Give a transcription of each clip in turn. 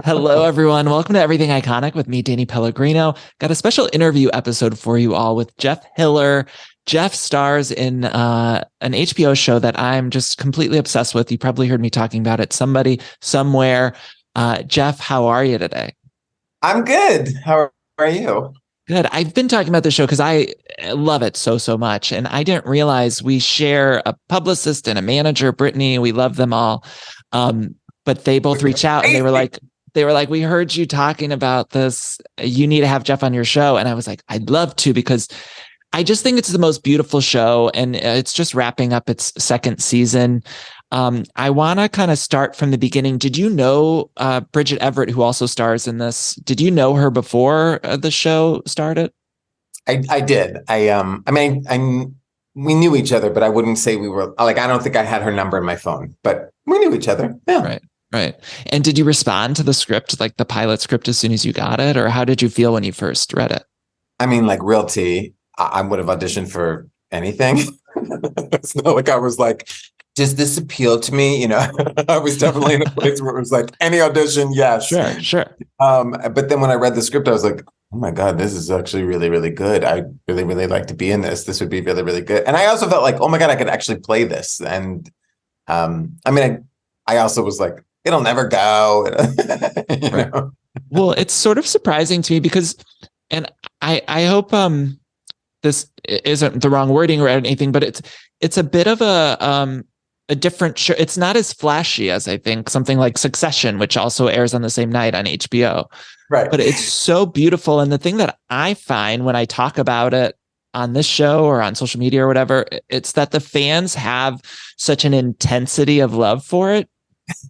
Hello, everyone. Welcome to Everything Iconic with me, Danny Pellegrino. Got a special interview episode for you all with Jeff Hiller. Jeff stars in an HBO show that I'm just completely obsessed with. You probably heard me talking about it, Somebody Somewhere. Jeff, how are you today? I'm good. How are you? Good. I've been talking about the show because I love it so much. And I didn't realize we share a publicist and a manager, Brittany. We love them all. But they both reached out and they were like, we heard you talking about this. You need to have Jeff on your show. And I was like, I'd love to, because I just think it's the most beautiful show. And it's just wrapping up its second season. I want to kind of start from the beginning. Did you know Bridget Everett, who also stars in this? Did you know her before the show started? I did. We knew each other, but I wouldn't say we were like, I don't think I had her number in my phone, but we knew each other. Yeah. Right. And did you respond to the script, like the pilot script, as soon as you got it? Or how did you feel when you first read it? I mean, like real tea, I would have auditioned for anything. It's not like I was like, does this appeal to me? I was definitely in a place where it was like, any audition, yes. Sure. But then when I read the script, I was like, oh my God, this is actually really, really good. I really like to be in this. This would be really, really good. And I also felt like, oh my God, I could actually play this. And I also was like, it'll never go. Right. Well, it's sort of surprising to me because, and I hope this isn't the wrong wording or anything, but it's a bit of a different show. It's not as flashy as I think something like Succession, which also airs on the same night on HBO. Right. But it's so beautiful. And the thing that I find when I talk about it on this show or on social media or whatever, it's that the fans have such an intensity of love for it.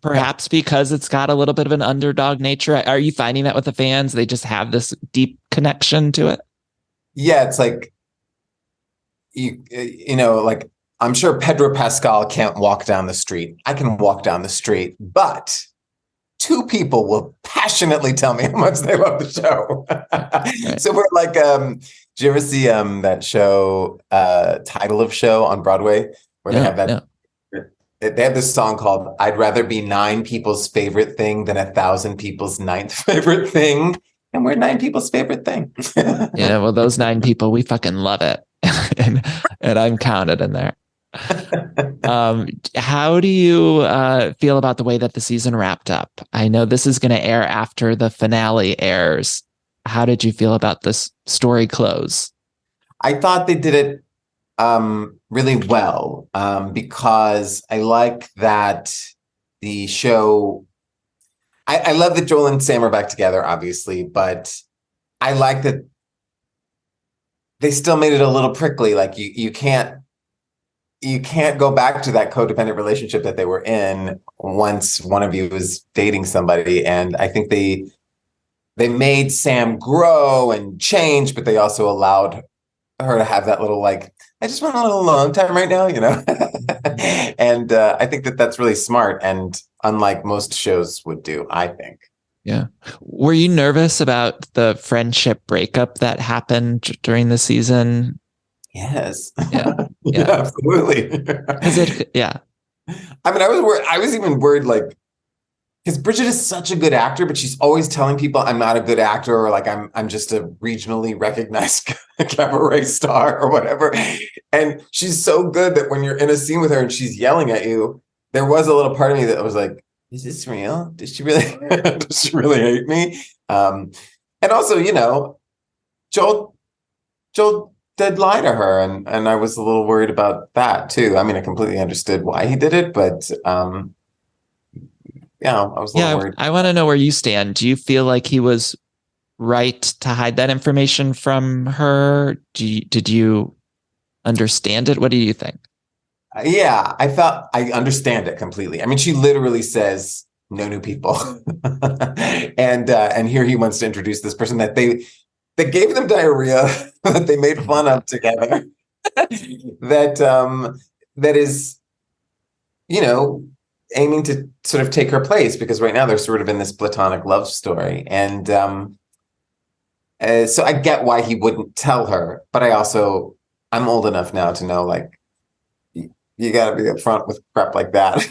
Perhaps because it's got a little bit of an underdog nature. Are you finding that with the fans? They just have this deep connection to it? Yeah, it's like, like I'm sure Pedro Pascal can't walk down the street. I can walk down the street, but two people will passionately tell me how much they love the show. Right. So we're like, did you ever see that show, Title of Show on Broadway, where they have that? Yeah. They have this song called "I'd Rather Be 9 People's Favorite Thing Than 1,000 People's Ninth Favorite Thing," and we're 9 people's favorite thing. Yeah, well, those 9 people, we fucking love it, and I'm counted in there. How do you feel about the way that the season wrapped up? I know this is going to air after the finale airs. How did you feel about this story close? I thought they did it really well, because I like that the show. I love that Joel and Sam are back together, obviously, but I like that they still made it a little prickly. Like you can't go back to that codependent relationship that they were in once one of you was dating somebody. And I think they made Sam grow and change, but they also allowed her to have that little, like, I just want a little alone time right now, And I think that that's really smart and unlike most shows would do, I think. Yeah. Were you nervous about the friendship breakup that happened during the season? Yes. Yeah. Yeah, absolutely. Yeah. I mean, I was even worried, like, because Bridget is such a good actor, but she's always telling people I'm not a good actor, or like I'm just a regionally recognized cabaret star or whatever. And she's so good that when you're in a scene with her and she's yelling at you, there was a little part of me that was like, is this real? Does she really hate me? And also, Joel did lie to her, and I was a little worried about that too. I mean, I completely understood why he did it, but I was a little worried. I want to know where you stand. Do you feel like he was right to hide that information from her? Did you understand it? What do you think? Yeah, I understand it completely. I mean, she literally says no new people, and here he wants to introduce this person that gave them diarrhea, that they made fun of together, that is, aiming to sort of take her place, because right now they're sort of in this platonic love story. And so I get why he wouldn't tell her, but I'm old enough now to know, like, you got to be upfront with crap like that.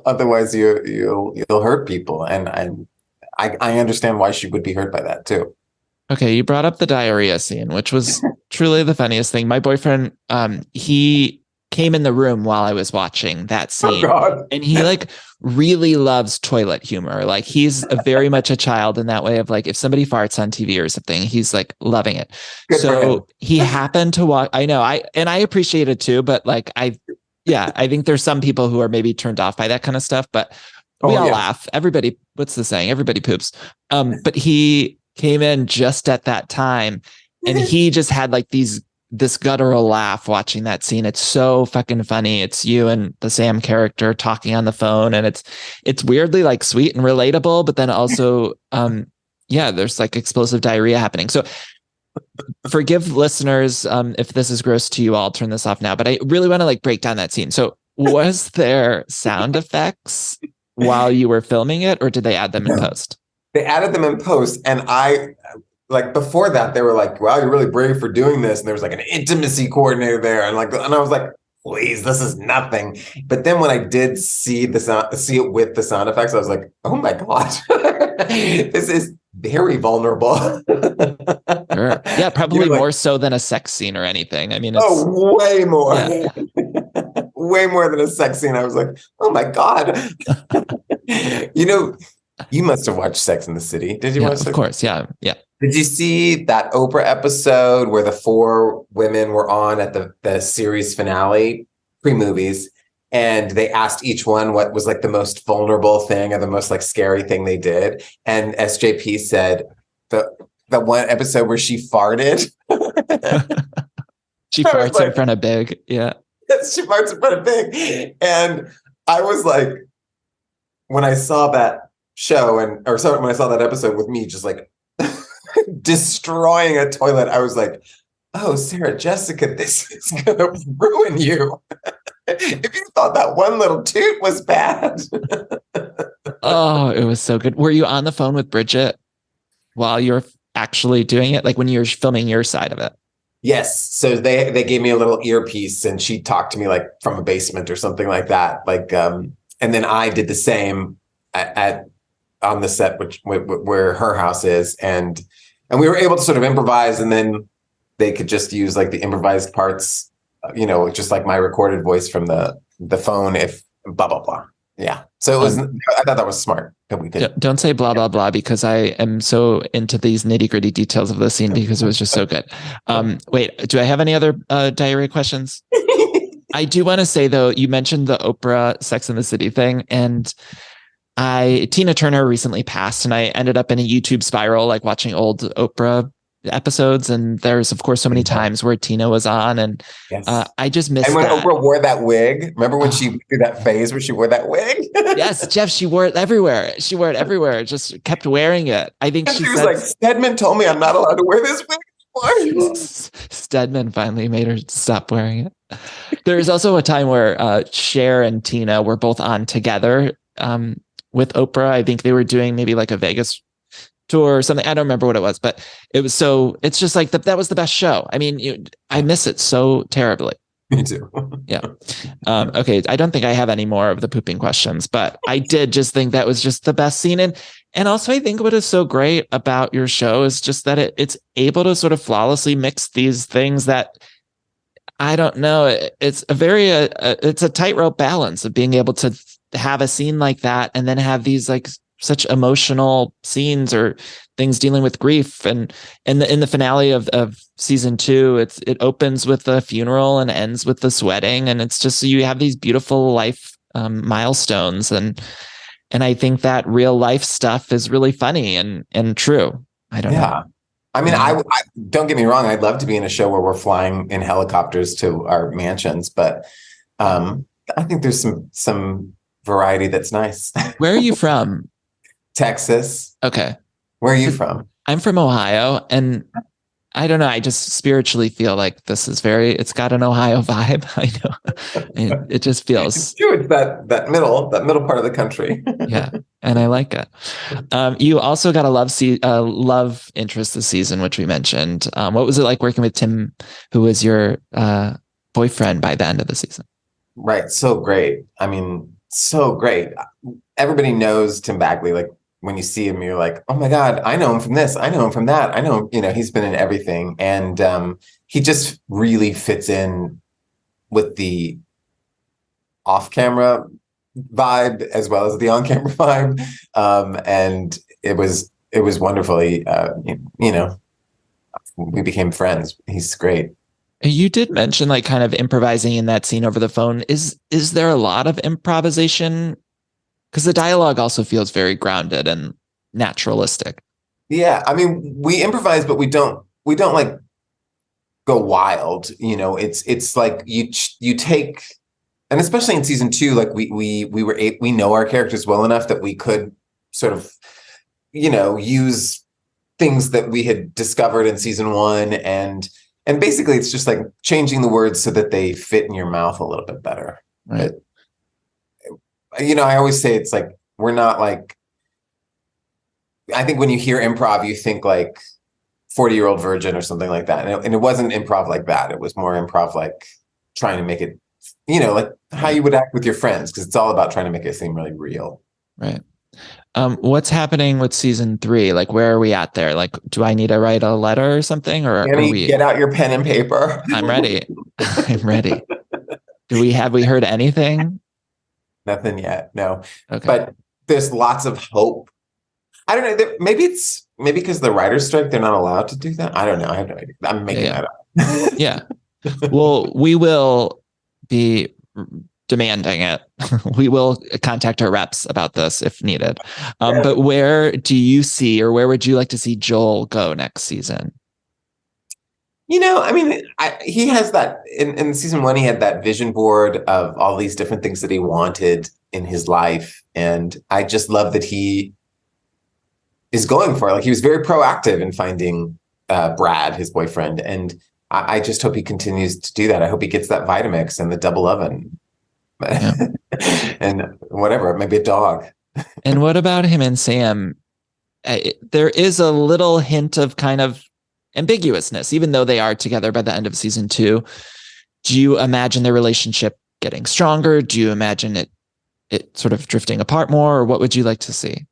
Otherwise you'll hurt people. And I understand why she would be hurt by that too. Okay, you brought up the diarrhea scene, which was truly the funniest thing. My boyfriend, he came in the room while I was watching that Oh scene, God. and he like really loves toilet humor. Like he's very much a child in that way of like if somebody farts on TV or something, he's like loving it. Good for him. So he happened to walk. I know, I appreciate it too, but like I think there's some people who are maybe turned off by that kind of stuff, but we all laugh. Everybody, what's the saying? Everybody poops. But he came in just at that time, and he just had like this guttural laugh watching that scene. It's so fucking funny. It's you and the Sam character talking on the phone, and it's weirdly like sweet and relatable, but then also there's like explosive diarrhea happening. So forgive listeners if this is gross to you all, turn this off now, but I really want to like break down that scene. So was there sound effects while you were filming it, or did they add them in post? They added them in post, and I like before that they were like, "Wow, you're really brave for doing this." And there was like an intimacy coordinator there, and I was like, "Please, this is nothing." But then when I did see it with the sound effects, I was like, "Oh my God, this is very vulnerable." Sure. Yeah, probably more so than a sex scene or anything. I mean, it's way more. Yeah. Way more than a sex scene. I was like, "Oh my God." You must have watched Sex and the City. Did you watch Sex? Of course, yeah. Did you see that Oprah episode where the 4 women were on at the series finale, pre-movies, and they asked each one what was like the most vulnerable thing or the most like scary thing they did? And SJP said the one episode where she farted. She farts in front of Big. Yeah. She farts in front of Big. And I was like, when I saw that show when I saw that episode with me just like destroying a toilet, I was like, oh, Sarah Jessica, this is gonna ruin you. If you thought that one little toot was bad. Oh, it was so good. Were you on the phone with Bridget while you're actually doing it, like when you're filming your side of it? Yes. So they gave me a little earpiece, and she talked to me like from a basement or something like that. Like and then I did the same at on the set, where her house is, and we were able to sort of improvise, and then they could just use like the improvised parts, just like my recorded voice from the phone, if blah blah blah. Yeah. So it was. I thought that was smart that we did. Don't say blah blah blah, because I am so into these nitty gritty details of the scene because it was just so good. Wait, do I have any other diarrhea questions? I do want to say though, you mentioned the Oprah Sex and the City thing, and Tina Turner recently passed, and I ended up in a YouTube spiral, like watching old Oprah episodes. And there's of course so many times where Tina was on, and I just missed. And when Oprah wore that wig, remember when she did that phase where she wore that wig? Yes, Jeff, she wore it everywhere. Just kept wearing it. I think she was like, Stedman told me I'm not allowed to wear this wig. Stedman finally made her stop wearing it. There's also a time where Cher and Tina were both on together with Oprah. I think they were doing maybe like a Vegas tour or something. I don't remember what it was, but it's just like that was the best show. I mean, I miss it so terribly. Me too. Yeah. Okay. I don't think I have any more of the pooping questions, but I did just think that was just the best scene. And also I think what is so great about your show is just that it's able to sort of flawlessly mix these things that, I don't know. It's a very, it's a tightrope balance of being able to have a scene like that and then have these like such emotional scenes or things dealing with grief. And in the finale of season 2, it opens with the funeral and ends with this wedding. And it's just, you have these beautiful life milestones. And I think that real life stuff is really funny and true. I don't know. I mean, I don't get me wrong. I'd love to be in a show where we're flying in helicopters to our mansions, but I think there's some variety that's nice. Where are you from? Texas. Okay. Where are you from? I'm from Ohio, and I don't know. I just spiritually feel like this is it's got an Ohio vibe. I know. It just feels. It's true. It's that middle part of the country. Yeah. And I like it. You also got a love interest this season, which we mentioned. What was it like working with Tim, who was your boyfriend by the end of the season? Right. So great. I mean, so great. Everybody knows Tim Bagley. Like, when you see him, you're like, oh my God, I know him from this. I know him from that. I know, he's been in everything. And he just really fits in with the off-camera vibe as well as the on-camera vibe. And it was wonderfully, we became friends. He's great. You did mention like kind of improvising in that scene over the phone. Is there a lot of improvisation? Because the dialogue also feels very grounded and naturalistic. Yeah, I mean, we improvise, but we don't like go wild. It's like you take, and especially in season 2, like we know our characters well enough that we could sort of, use things that we had discovered in season 1, and basically it's just like changing the words so that they fit in your mouth a little bit better. Right. But, I always say it's like, we're not like, I think when you hear improv, you think like 40-year-old virgin or something like that. And it wasn't improv like that. It was more improv like trying to make it, like how you would act with your friends, because it's all about trying to make it seem really real. Right. What's happening with season 3? Like, where are we at there? Like, do I need to write a letter or something? Or Annie, are we... Get out your pen and paper. I'm ready. I'm ready. Have we heard anything? Nothing yet. No. Okay. But there's lots of hope. I don't know. Maybe because the writer's strike, they're not allowed to do that. I don't know. I have no idea. I'm making that up. Yeah. Well, we will be demanding it. We will contact our reps about this if needed. But where do you see, or where would you like to see Joel go next season? I mean, he has that in season 1, he had that vision board of all these different things that he wanted in his life. And I just love that he is going for it. Like, he was very proactive in finding Brad, his boyfriend. And I just hope he continues to do that. I hope he gets that Vitamix and the double oven. Yeah. And whatever, maybe a dog. And what about him and Sam? There is a little hint of kind of ambiguousness, even though they are together by the end of season 2. Do you imagine their relationship getting stronger? Do you imagine it sort of drifting apart more? Or what would you like to see?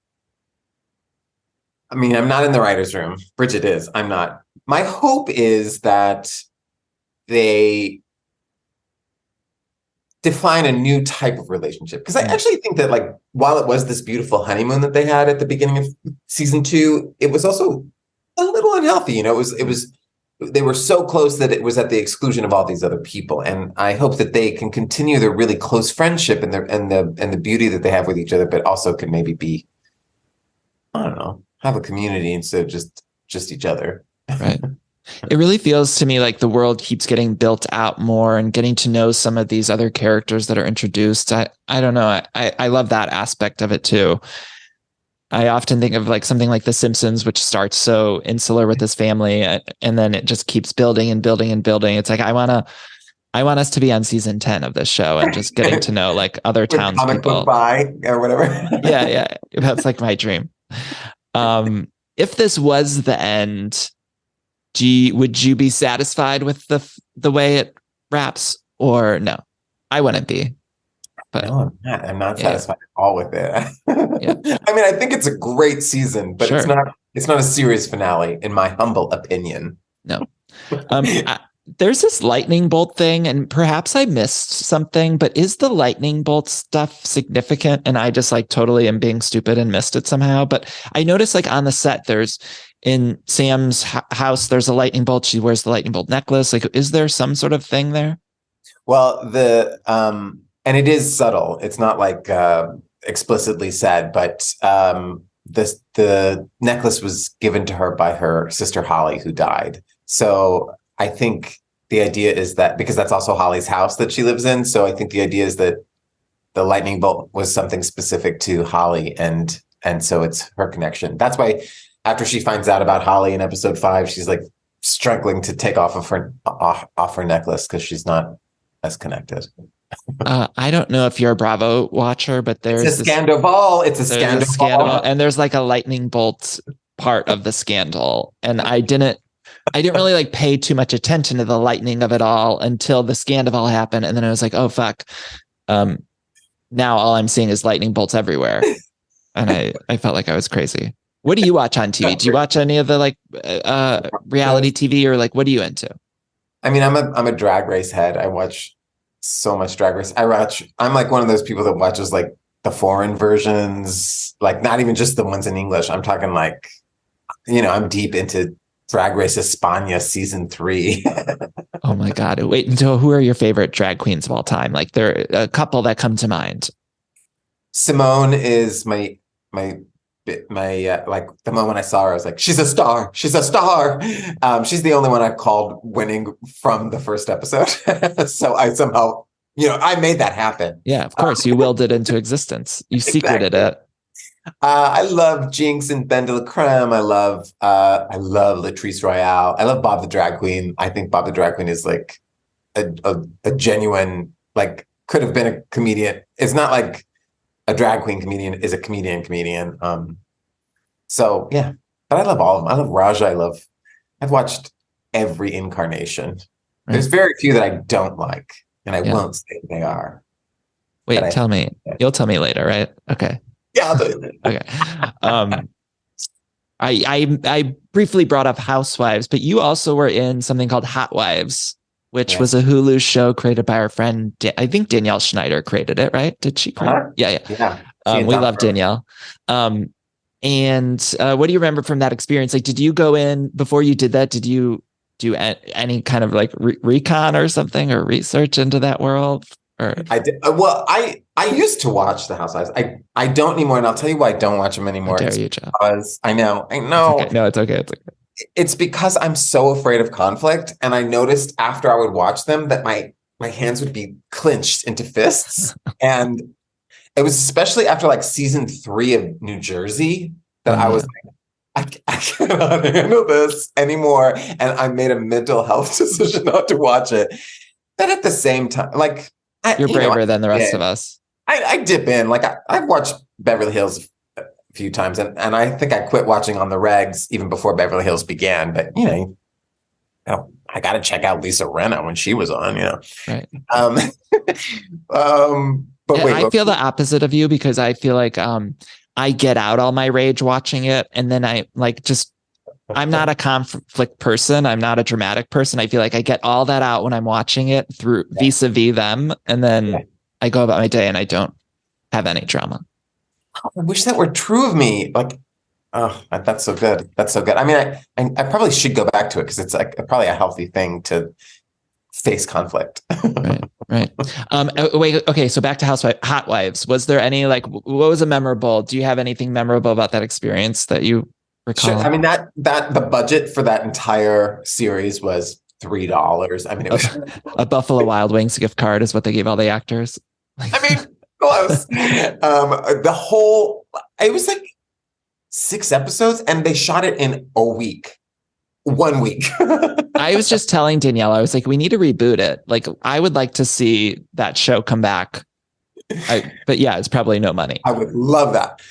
I mean, I'm not in the writer's room. Bridget is. I'm not. My hope is that they define a new type of relationship. Because I actually think that, like, while it was this beautiful honeymoon that they had at the beginning of season 2, it was also a little unhealthy. They were so close that it was at the exclusion of all these other people. And I hope that they can continue their really close friendship and the beauty that they have with each other, but also can maybe be, I don't know, have a community instead of just each other. Right. It really feels to me like the world keeps getting built out more and getting to know some of these other characters that are introduced. I don't know. I love that aspect of it too. I often think of like something like The Simpsons, which starts so insular with this family, and then it just keeps building and building and building. It's like, I want us to be on season 10 of this show and just getting to know like other townspeople. Comic book buy or whatever. Yeah. That's like my dream. If this was the end, would you be satisfied with the way it wraps, or no? I wouldn't be. But no, I'm not satisfied at all with it. I mean, I think it's a great season, but it's not a series finale, in my humble opinion. No. There's this lightning bolt thing, and perhaps I missed something, but is the lightning bolt stuff significant? And I just like totally am being stupid and missed it somehow. But I noticed like on the set, in Sam's house, there's a lightning bolt. She wears the lightning bolt necklace. Like, is there some sort of thing there? Well, and it is subtle. It's not like explicitly said, but the necklace was given to her by her sister Holly, who died. So I think the idea is that, because that's also Holly's house that she lives in. So I think the idea is that the lightning bolt was something specific to Holly, and so it's her connection. That's why after she finds out about Holly in episode 5, she's like struggling to take off her necklace because she's not as connected. I don't know if you're a Bravo watcher, but there's a scandal. It's a scandal, and there's like a lightning bolt part of the scandal, and I didn't really like pay too much attention to the lightning of it all until the scandal happened, and then I was like, oh fuck. Now all I'm seeing is lightning bolts everywhere. and I felt like I was crazy. What do you watch on TV? Do you watch any of the like reality TV, or like what are you into? I mean, I'm a Drag Race head. I watch so much Drag Race. I'm like one of those people that watches like the foreign versions, like not even just the ones in English. I'm talking like, I'm deep into Drag Race España season 3. Oh my God. Wait, until who are your favorite drag queens of all time? Like there are a couple that come to mind. Simone is my like the moment I saw her, I was like, she's a star. She's a star. She's the only one I've called winning from the first episode. So I somehow, I made that happen. Yeah, of course. You willed it into existence. You secreted Exactly. it. I love Jinx and Ben de la Creme. I love Latrice Royale. I love Bob the Drag Queen. I think Bob the Drag Queen is like a genuine, like, could have been a comedian. It's not like a drag queen comedian is a comedian. So yeah, but I love all of them. I love Raja. I've watched every incarnation. Right. There's very few that I don't like, and I won't say they are. Wait, tell me. You'll tell me later, right? Okay. Yeah, I'll tell you later. Okay. I briefly brought up Housewives, but you also were in something called Hotwives, which was a Hulu show created by our friend. I think Danielle Schneider created it, right? Did she create it? Yeah. We love Danielle. And what do you remember from that experience? Like, did you go in before you did that? Did you do any kind of like recon or something, or research into that world? Or I did. Well, I used to watch the Housewives. I don't anymore, and I'll tell you why I don't watch them anymore. How dare you, Joe? Because I know. It's okay. No, it's okay. It's okay. It's because I'm so afraid of conflict, and I noticed after I would watch them that my hands would be clenched into fists, and it was especially after like season 3 of New Jersey that I was like, I cannot handle this anymore, and I made a mental health decision not to watch it. But at the same time, like, you're braver than the rest of us. I dip in. Like I've watched Beverly Hills a few times, and I think I quit watching on the regs even before Beverly Hills began. But I got to check out Lisa Rinna when she was on. Right. But wait, I feel the opposite of you, because I feel like I get out all my rage watching it, and then I like just. I'm not a conflict person. I'm not a dramatic person. I feel like I get all that out when I'm watching it through vis-a-vis them, and then I go about my day and I don't have any drama. I wish that were true of me. Like, oh, that's so good. That's so good. I mean, I probably should go back to it because it's like probably a healthy thing to face conflict. Right. Wait. Okay. So back to Hotwives. Was there any like? What was a memorable? Do you have anything memorable about that experience that you? Sure. I mean, that the budget for that entire series was $3. I mean, it was a Buffalo Wild Wings gift card is what they gave all the actors. I mean, close. It was like 6 episodes, and they shot it in a week. 1 week. I was just telling Danielle, I was like, we need to reboot it. Like, I would like to see that show come back. But yeah, it's probably no money. I would love that.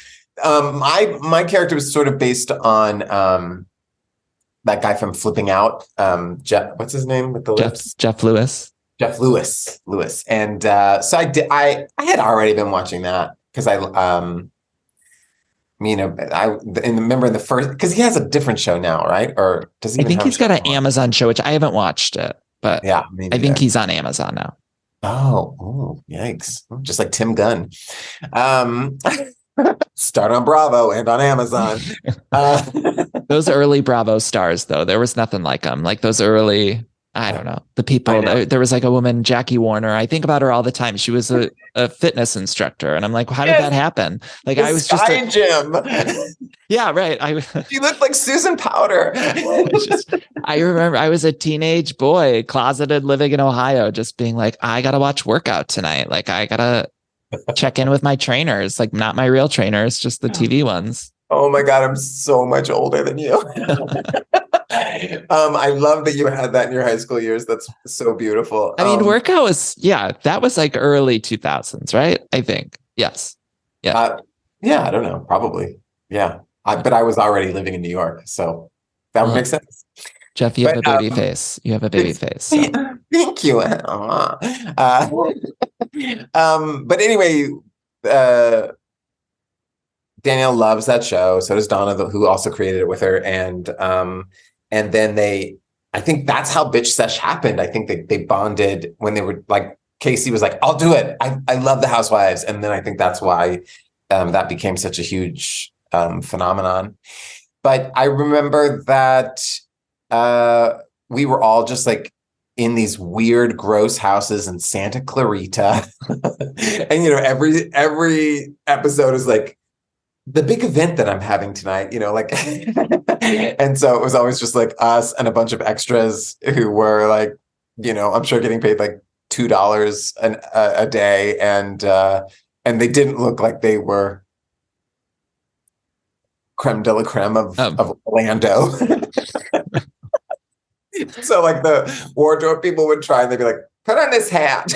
My character was sort of based on that guy from Flipping Out, Jeff. What's his name with the lips? Jeff Lewis. Jeff Lewis. And so I had already been watching that because I remember in the first, because he has a different show now, right? Or does he? I think he's got an Amazon show, which I haven't watched it, but yeah, I think he's on Amazon now. Oh, yikes! Just like Tim Gunn. Start on Bravo and on Amazon. Those early Bravo stars, though, there was nothing like them. Like those early, I don't know, the people. There was like a woman, Jackie Warner. I think about her all the time. She was a fitness instructor, and I'm like, how did that happen? Like I was just gym. Yeah, right. She looked like Susan Powder. I remember I was a teenage boy, closeted, living in Ohio, just being like, I gotta watch workout tonight. Like I gotta check in with my trainers, like not my real trainers, just the TV ones. Oh my God, I'm so much older than you. I love that you had that in your high school years. That's so beautiful. I mean, workout was, that was like early 2000s, right? I think. Yes. Yeah. I don't know. Probably. Yeah. But I was already living in New York, so that would make sense. Jeff, you have a baby face. You have a baby face. So. Thank you. But anyway, Danielle loves that show. So does Donna, who also created it with her. And then I think that's how Bitch Sesh happened. I think they bonded when they were like, Casey was like, I'll do it. I love the Housewives. And then I think that's why that became such a huge phenomenon. But I remember that we were all just like in these weird, gross houses in Santa Clarita. And, every episode is like, the big event that I'm having tonight, like, and so it was always just like us and a bunch of extras who were like, I'm sure getting paid like $2 a day, and they didn't look like they were creme de la creme of Orlando. So like the wardrobe people would try and they'd be like, put on this hat.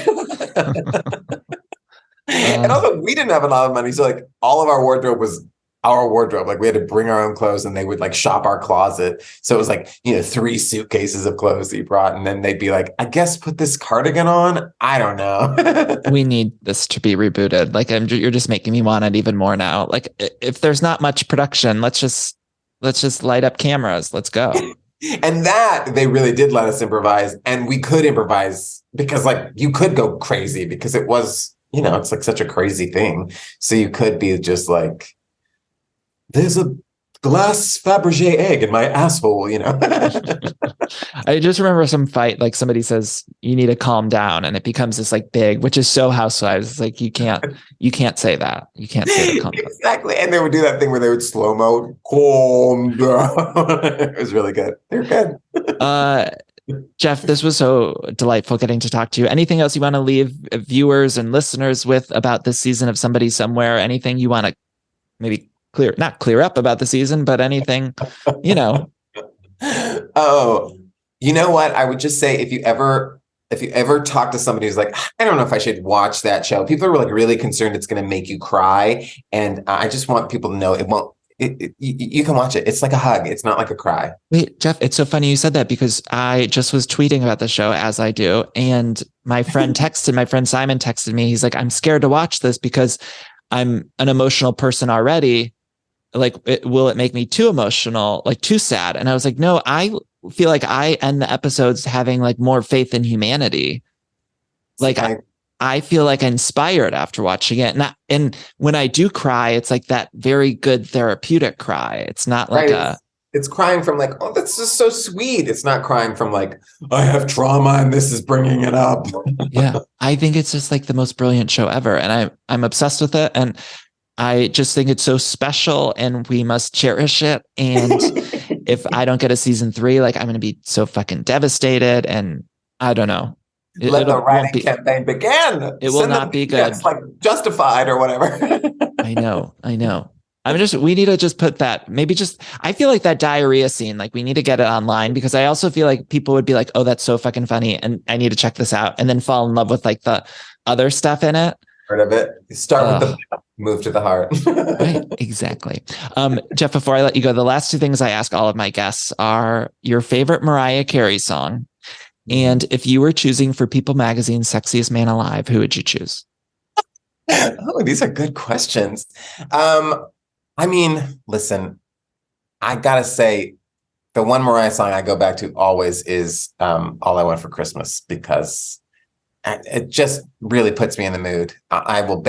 And also, we didn't have a lot of money, so like all of our wardrobe was our wardrobe. Like we had to bring our own clothes, and they would like shop our closet. So it was like 3 suitcases of clothes that you brought, and then they'd be like, "I guess put this cardigan on." I don't know. We need this to be rebooted. Like you're just making me want it even more now. Like if there's not much production, let's just light up cameras. Let's go. And that they really did let us improvise, and we could improvise because like you could go crazy because it was. It's like such a crazy thing. So you could be just like, there's a glass Fabergé egg in my asshole, I just remember some fight, like somebody says, you need to calm down. And it becomes this like big, which is so Housewives. It's like, you can't say that. You can't say that. Exactly. And they would do that thing where they would slow-mo, calm down. It was really good. They're good. Jeff, this was so delightful getting to talk to you. Anything else you want to leave viewers and listeners with about this season of Somebody Somewhere? Anything you want to maybe not clear up about the season, but anything, Oh, you know what? I would just say if you ever talk to somebody who's like, I don't know if I should watch that show. People are like really concerned it's going to make you cry. And I just want people to know it won't. You can watch it. It's like a hug. It's not like a cry. Wait, Jeff, it's so funny you said that because I just was tweeting about the show as I do. And my friend Simon texted me. He's like, I'm scared to watch this because I'm an emotional person already. Like, will it make me too emotional, like too sad? And I was like, no, I feel like I end the episodes having like more faith in humanity. Like I feel like inspired after watching it. And when I do cry, it's like that very good therapeutic cry. It's not like it's crying from like, oh, that's just so sweet. It's not crying from like, I have trauma and this is bringing it up. Yeah. I think it's just like the most brilliant show ever. And I'm obsessed with it. And I just think it's so special and we must cherish it. And if I don't get a season 3, like I'm going to be so fucking devastated. And I don't know. Let the writing campaign begin. It will not be good. It's like Justified or whatever. I know. We need to just put that, I feel like that diarrhea scene, like we need to get it online because I also feel like people would be like, oh, that's so fucking funny. And I need to check this out and then fall in love with like the other stuff in it. Part of it. You start with the move to the heart. Right. Exactly. Jeff, before I let you go, the last 2 things I ask all of my guests are your favorite Mariah Carey song. And if you were choosing for People Magazine's Sexiest Man Alive, who would you choose? Oh, these are good questions. I mean, listen, I gotta say, the one Mariah song I go back to always is All I Want for Christmas, because it just really puts me in the mood. I will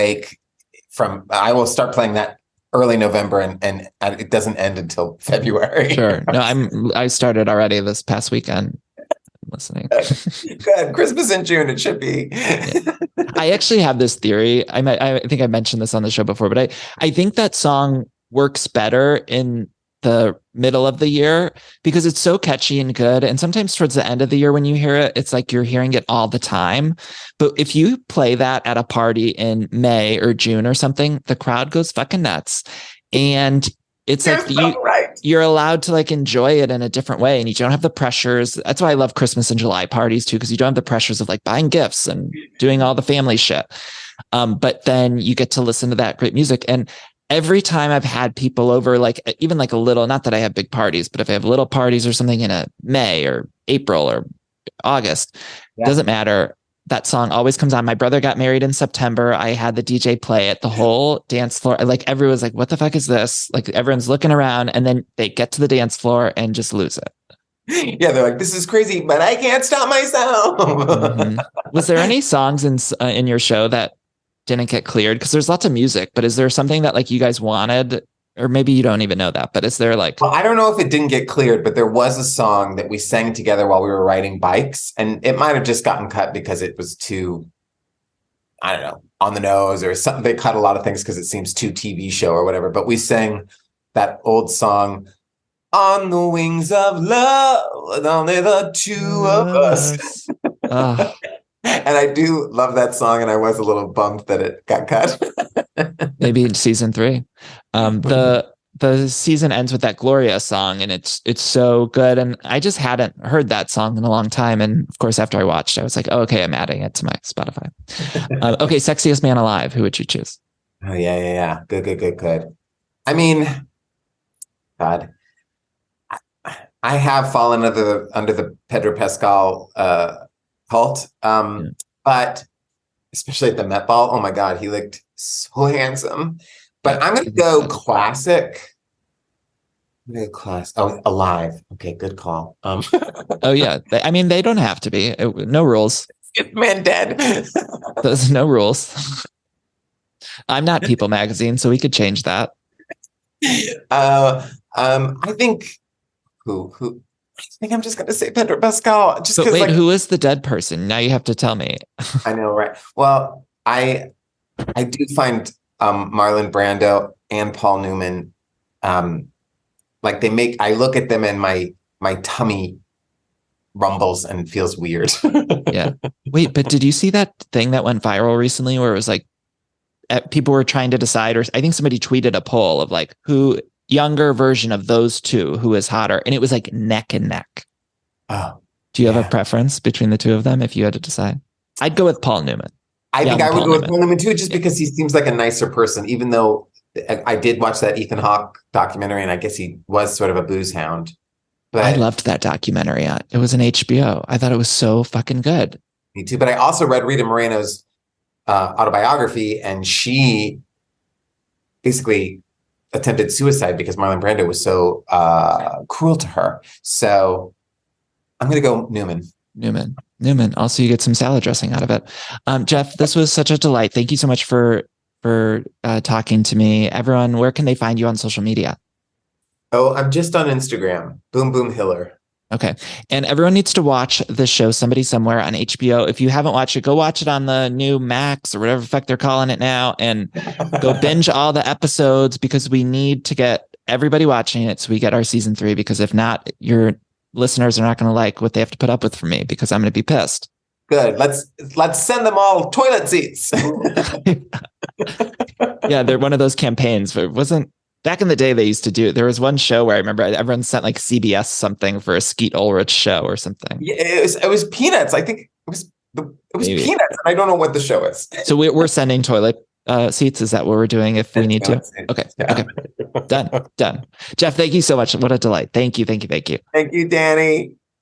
start playing that early November and it doesn't end until February. Sure. No, I started already this past weekend. Listening. Good. Christmas in June, it should be. Yeah. I actually have this theory. I think I mentioned this on the show before, but I think that song works better in the middle of the year because it's so catchy and good. And sometimes towards the end of the year when you hear it, it's like you're hearing it all the time. But if you play that at a party in May or June or something, the crowd goes fucking nuts. And it's like you're allowed to like enjoy it in a different way and you don't have the pressures. That's why I love Christmas and July parties too, because you don't have the pressures of like buying gifts and doing all the family shit. But then you get to listen to that great music. And every time I've had people over, like even like a little, not that I have big parties, but if I have little parties or something in a May or April or August, doesn't matter. that song always comes on. My brother got married in September. I had the DJ play it, the whole dance floor. Like everyone was like, what the fuck is this? Like everyone's looking around and then they get to the dance floor and just lose it. Yeah, they're like, this is crazy, but I can't stop myself. Mm-hmm. Was there any songs in your show that didn't get cleared? Because there's lots of music, but is there something that like you guys wanted, or maybe you don't even know that, but is there like? Well, I don't know if it didn't get cleared, but there was a song that we sang together while we were riding bikes, and it might have just gotten cut because it was too, I don't know, on the nose or something. They cut a lot of things because it seems too TV show or whatever. But we sang that old song, "On the Wings of Love, only the two of us." And I do love that song, and I was a little bummed that it got cut. Maybe in season 3. The season ends with that Gloria song, and it's so good. And I just hadn't heard that song in a long time. And of course, after I watched, I was like, oh, okay, I'm adding it to my Spotify. Okay, sexiest man alive. Who would you choose? Oh yeah. Good. I mean, God, I have fallen under the Pedro Pascal cult, but especially at the Met Ball. Oh my God, he looked so handsome. But I'm going to go classic. Oh, alive. Okay, good call. Oh yeah, I mean they don't have to be. No rules. Get man dead. There's no rules. I'm not People Magazine, so we could change that. I think who. I think I'm just going to say Pedro Pascal. Just but wait, like, who is the dead person? Now you have to tell me. I know, right? Well, I do find Marlon Brando and Paul Newman, like they make. I look at them and my tummy rumbles and feels weird. Yeah. Wait, but did you see that thing that went viral recently where it was like people were trying to decide, or I think somebody tweeted a poll of like who younger version of those two who is hotter, and it was like neck and neck. Oh, do you have a preference between the two of them if you had to decide? I'd go with Paul Newman. I think I would go with Paul Newman too, just because he seems like a nicer person, even though I did watch that Ethan Hawke documentary, and I guess he was sort of a booze hound. But I loved that documentary. It was an HBO. I thought it was so fucking good. Me too. But I also read Rita Moreno's autobiography, and she basically attempted suicide because Marlon Brando was so cruel to her. So I'm going to go Newman. Also, you get some salad dressing out of it. Jeff, this was such a delight. Thank you so much for talking to me. Everyone, where can they find you on social media? Oh, I'm just on Instagram. Boom Boom Hiller. Okay. And everyone needs to watch the show Somebody Somewhere on HBO. If you haven't watched it, go watch it on the new Max or whatever the fuck they're calling it now, and go binge all the episodes, because we need to get everybody watching it so we get our season 3, because if not, your listeners are not going to like what they have to put up with from me, because I'm going to be pissed. Good. Let's send them all toilet seats. Yeah, they're one of those campaigns, but it wasn't. Back in the day, they used to do it. There was one show where I remember everyone sent like CBS something for a Skeet Ulrich show or something. Yeah, it was Peanuts. I think it was Peanuts. And I don't know what the show is. So we're sending toilet seats. Is that what we're doing if we need to? Okay. Yeah. Okay. Done. Jeff, thank you so much. What a delight. Thank you. Thank you, Danny.